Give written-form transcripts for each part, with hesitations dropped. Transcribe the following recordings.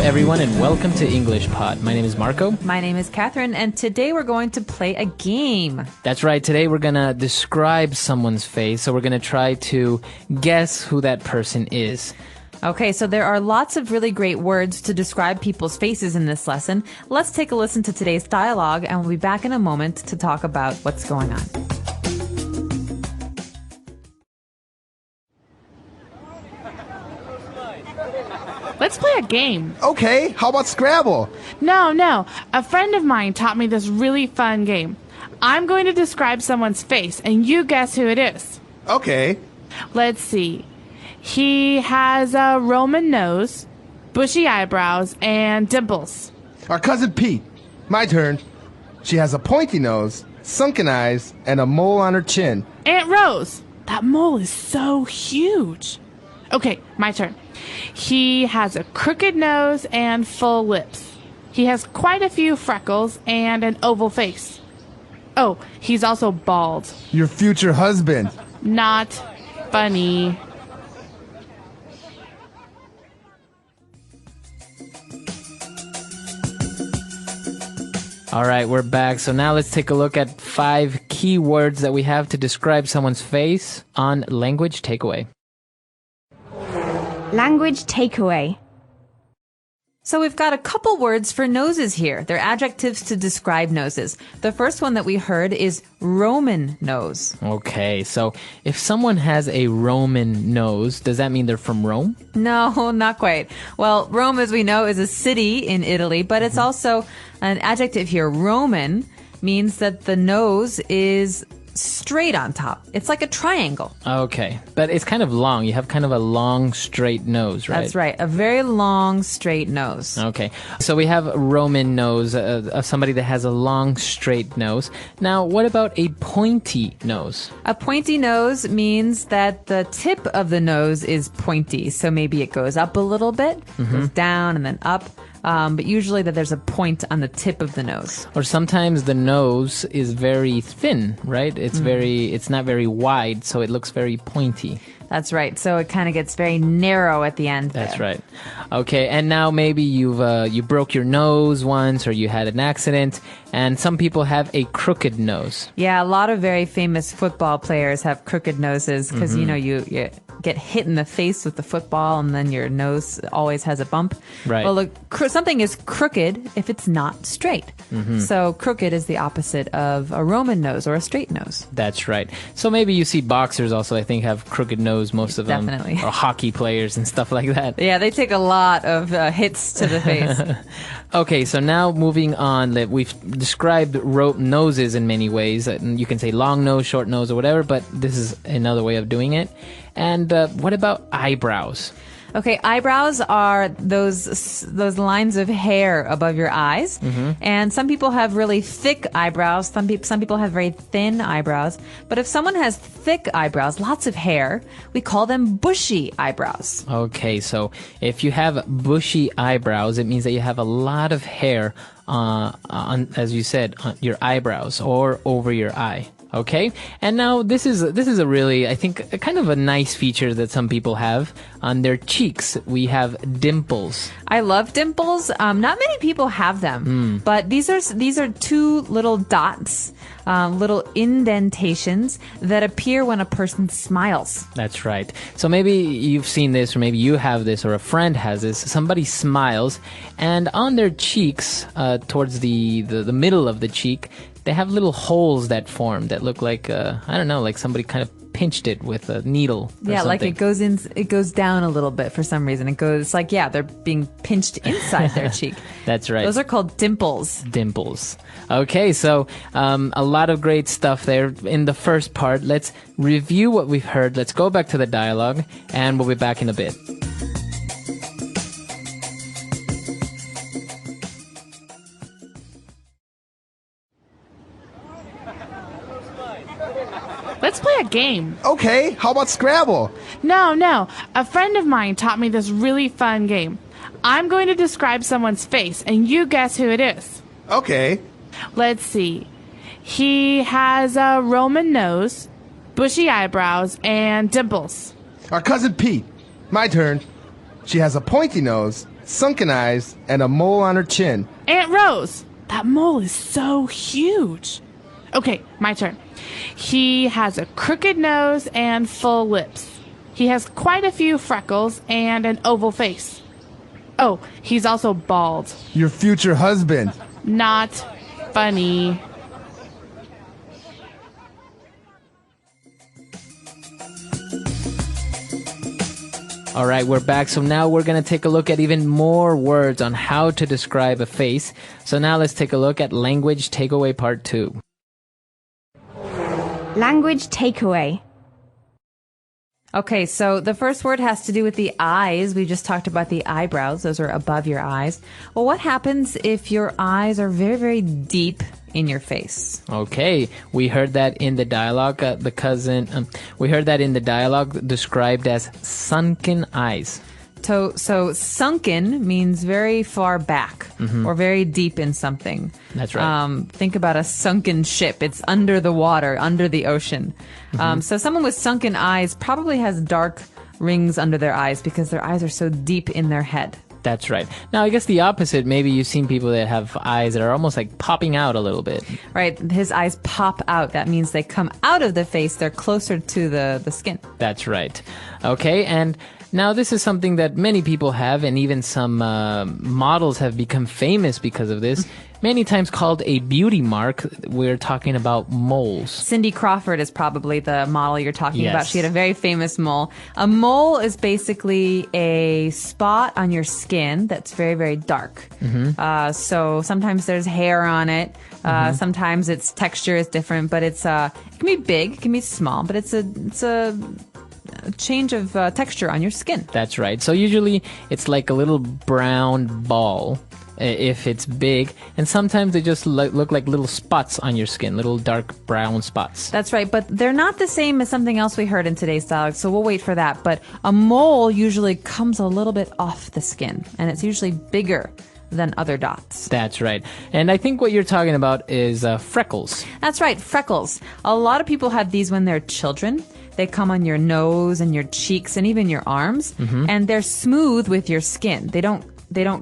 everyone, and welcome to EnglishPod. My name is Marco. My name is Catherine, and today we're going to play a game. That's right. Today we're going to describe someone's face, so we're going to try to guess who that person is. Okay, so there are lots of really great words to describe people's faces in this lesson. Let's take a listen to today's dialogue, and we'll be back in a moment to talk about what's going on. Let's play a game. Okay, how about Scrabble? No. A friend of mine taught me this really fun game. I'm going to describe someone's face, and you guess who it is. Okay. Let's see. He has a Roman nose, bushy eyebrows, and dimples. Our cousin Pete. My turn. She has a pointy nose, sunken eyes, and a mole on her chin. Aunt Rose. That mole is so huge. Okay, my turn. He has a crooked nose and full lips. He has quite a few freckles and an oval face. Oh, he's also bald. Your future husband. Not funny. All right, we're back. So now let's take a look at 5 key words that we have to describe someone's face on Language Takeaway. Language takeaway. So we've got a couple words for noses here. They're adjectives to describe noses. The first one that we heard is Roman nose. Okay, so if someone has a Roman nose, does that mean they're from Rome? No, not quite. Well, Rome, as we know, is a city in Italy, but it's also an adjective here. Roman means that the nose is straight on top. It's like a triangle. Okay, but it's kind of long. You have kind of a long, straight nose, right? That's right. A very long, straight nose. Okay, so we have a Roman nose, somebody that has a long, straight nose. Now, what about a pointy nose? A pointy nose means that the tip of the nose is pointy. So maybe it goes up a little bit, goes down and then up. But usually that there's a point on the tip of the nose. Or sometimes the nose is very thin, right? It's not very wide, so it looks very pointy. That's right. So it kind of gets very narrow at the end. That's right. Okay, and now maybe you broke your nose once, or you had an accident, and some people have a crooked nose. Yeah, a lot of very famous football players have crooked noses because, you know, you get hit in the face with the football and then your nose always has a bump. Right. Well, look, something is crooked if it's not straight. So crooked is the opposite of a Roman nose or a straight nose. That's right. So maybe you see boxers also, I think, have crooked nose, most of them. Definitely. Or hockey players and stuff like that. Yeah, they take a lot of hits to the face. Okay, so now moving on, we've described noses in many ways. You can say long nose, short nose, or whatever, but this is another way of doing it. And what about eyebrows? Okay, eyebrows are those lines of hair above your eyes. And some people have really thick eyebrows. Some people have very thin eyebrows. But if someone has thick eyebrows, lots of hair, we call them bushy eyebrows. Okay, so if you have bushy eyebrows, it means that you have a lot of hair on, as you said, on your eyebrows or over your eye. Okay, and now this is a really, I think, a kind of a nice feature that some people have on their cheeks. We have dimples. I love dimples. Not many people have them, but these are 2 little dots, little indentations that appear when a person smiles. That's right. So maybe you've seen this, or maybe you have this, or a friend has this. Somebody smiles, and on their cheeks, towards the middle of the cheek, they have little holes that form that look like, I don't know, like somebody kind of pinched it with a needle. Yeah, something. like it goes down a little bit for some reason. It's like, yeah, they're being pinched inside their cheek. That's right. Those are called dimples. Dimples. Okay, so a lot of great stuff there in the first part. Let's review what we've heard. Let's go back to the dialogue, and we'll be back in a bit. Let's play a game. Okay, how about Scrabble? No. A friend of mine taught me this really fun game. I'm going to describe someone's face, and you guess who it is. Okay. Let's see. He has a Roman nose, bushy eyebrows, and dimples. Our cousin Pete. My turn. She has a pointy nose, sunken eyes, and a mole on her chin. Aunt Rose, that mole is so huge. Okay, my turn. He has a crooked nose and full lips. He has quite a few freckles and an oval face. Oh, he's also bald. Your future husband. Not funny. All right, we're back. So now we're going to take a look at even more words on how to describe a face. So now let's take a look at language takeaway part 2. Language takeaway. Okay, so the first word has to do with the eyes. We just talked about the eyebrows. Those are above your eyes. Well, what happens if your eyes are very, very deep in your face? Okay, we heard that in the dialogue. We heard that in the dialogue described as sunken eyes. So sunken means very far back or very deep in something. That's right. Think about a sunken ship. It's under the water, under the ocean. So someone with sunken eyes probably has dark rings under their eyes because their eyes are so deep in their head. That's right. Now, I guess the opposite, maybe you've seen people that have eyes that are almost like popping out a little bit. Right. His eyes pop out. That means they come out of the face. They're closer to the skin. That's right. Okay, and now this is something that many people have, and even some models have become famous because of this. Many times called a beauty mark. We're talking about moles. Cindy Crawford is probably the model you're talking about. Yes. She had a very famous mole. A mole is basically a spot on your skin that's very, very dark. So sometimes there's hair on it. Sometimes its texture is different, but it can be big, it can be small, but it's a change of texture on your skin. That's right. So usually it's like a little brown ball if it's big, and sometimes they just look like little spots on your skin, little dark brown spots. That's right, but they're not the same as something else we heard in today's dialogue, so we'll wait for that. But a mole usually comes a little bit off the skin, and it's usually bigger than other dots. That's right. And I think what you're talking about is freckles. That's right, freckles. A lot of people have these when they're children. They come on your nose and your cheeks and even your arms, and they're smooth with your skin. They don't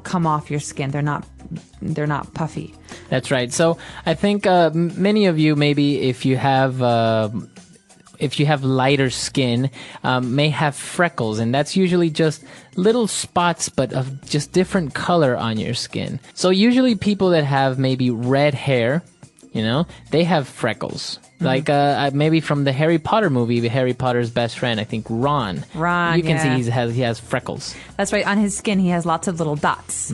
come off your skin. They're not puffy. That's right. So I think many of you, maybe if you have lighter skin, may have freckles, and that's usually just little spots, but of just different color on your skin. So usually people that have maybe red hair, they have freckles. Like maybe from the Harry Potter movie, Harry Potter's best friend, I think Ron. You can see he has freckles. That's right. On his skin, he has lots of little dots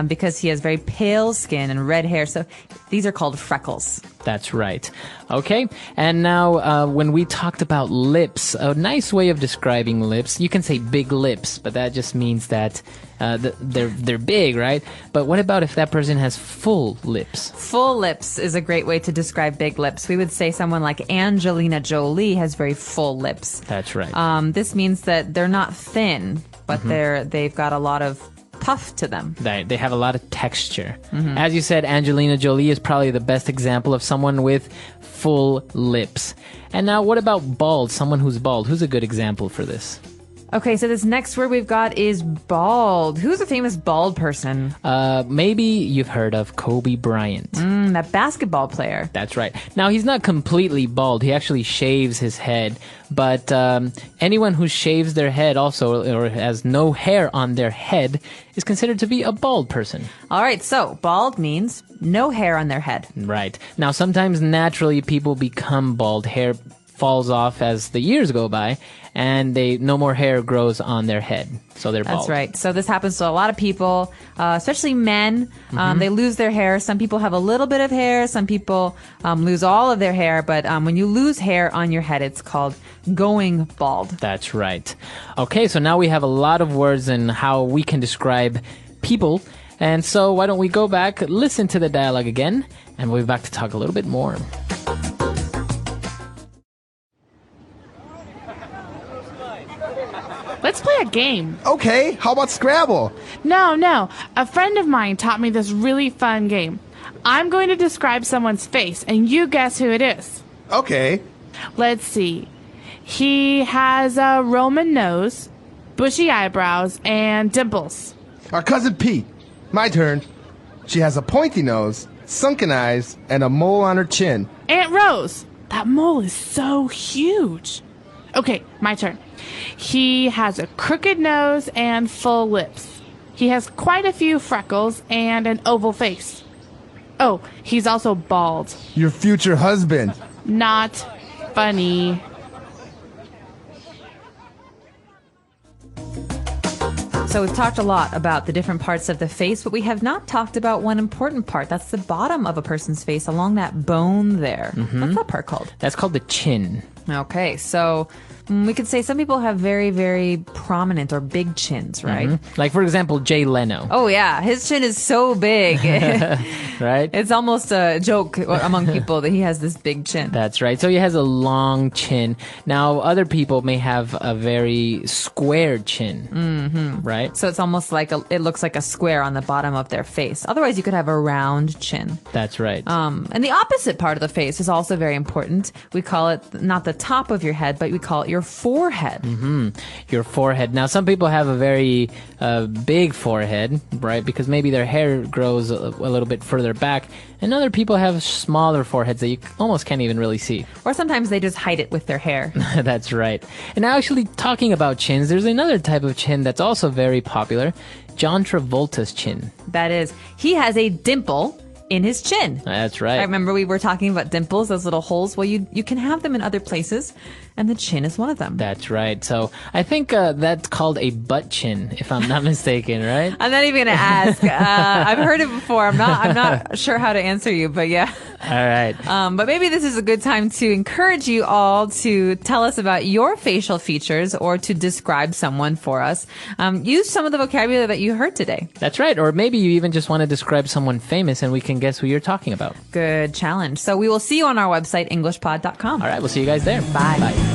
because he has very pale skin and red hair. So these are called freckles. That's right. Okay. And now when we talked about lips, a nice way of describing lips, you can say big lips, but that just means that they're big, right? But what about if that person has full lips? Full lips is a great way to describe big lips. We would say someone like Angelina Jolie has very full lips. That's right. This means that they're not thin, but they've got a lot of puff to them. They have a lot of texture. As you said, Angelina Jolie is probably the best example of someone with full lips. And now what about bald? Someone who's bald. Who's a good example for this? Okay, so this next word we've got is bald. Who's a famous bald person? Maybe you've heard of Kobe Bryant. That basketball player. That's right. Now, he's not completely bald. He actually shaves his head. But anyone who shaves their head also, or has no hair on their head, is considered to be a bald person. All right, so bald means no hair on their head. Right. Now, sometimes naturally people become bald. Hair falls off as the years go by, and no more hair grows on their head, so they're bald. That's right. So this happens to a lot of people, especially men. They lose their hair. Some people have a little bit of hair. Some people lose all of their hair. But when you lose hair on your head, it's called going bald. That's right. Okay, so now we have a lot of words and how we can describe people. And so why don't we go back, listen to the dialogue again, and we'll be back to talk a little bit more. Let's play a game. Okay, how about Scrabble? No. A friend of mine taught me this really fun game. I'm going to describe someone's face, and you guess who it is. Okay. Let's see. He has a Roman nose, bushy eyebrows, and dimples. Our cousin Pete. My turn. She has a pointy nose, sunken eyes, and a mole on her chin. Aunt Rose, that mole is so huge. Okay, my turn. He has a crooked nose and full lips. He has quite a few freckles and an oval face. Oh, he's also bald. Your future husband. Not funny. So we've talked a lot about the different parts of the face, but we have not talked about one important part. That's the bottom of a person's face along that bone there. What's that part called? That's called the chin. Okay, so we could say some people have very, very prominent or big chins, right? Like, for example, Jay Leno. Oh, yeah. His chin is so big. Right? It's almost a joke among people that he has this big chin. That's right. So he has a long chin. Now, other people may have a very square chin, right? So it's almost like it looks like a square on the bottom of their face. Otherwise, you could have a round chin. That's right. And the opposite part of the face is also very important. We call it not the top of your head, but we call it your forehead. Your forehead. Now, some people have a very big forehead, right? Because maybe their hair grows a little bit further back, and other people have smaller foreheads that you almost can't even really see. Or sometimes they just hide it with their hair. That's right. And now, actually, talking about chins, there's another type of chin that's also very popular. John Travolta's chin. That is, he has a dimple in his chin. That's right. I remember we were talking about dimples, those little holes. Well, you can have them in other places, and the chin is one of them. That's right. So I think that's called a butt chin, if I'm not mistaken, right? I'm not even going to ask. I've heard it before. I'm not sure how to answer you, but yeah. All right. But maybe this is a good time to encourage you all to tell us about your facial features or to describe someone for us. Use some of the vocabulary that you heard today. That's right. Or maybe you even just want to describe someone famous and we can guess who you're talking about. Good challenge. So we will see you on our website, EnglishPod.com. All right. We'll see you guys there. Bye. Bye.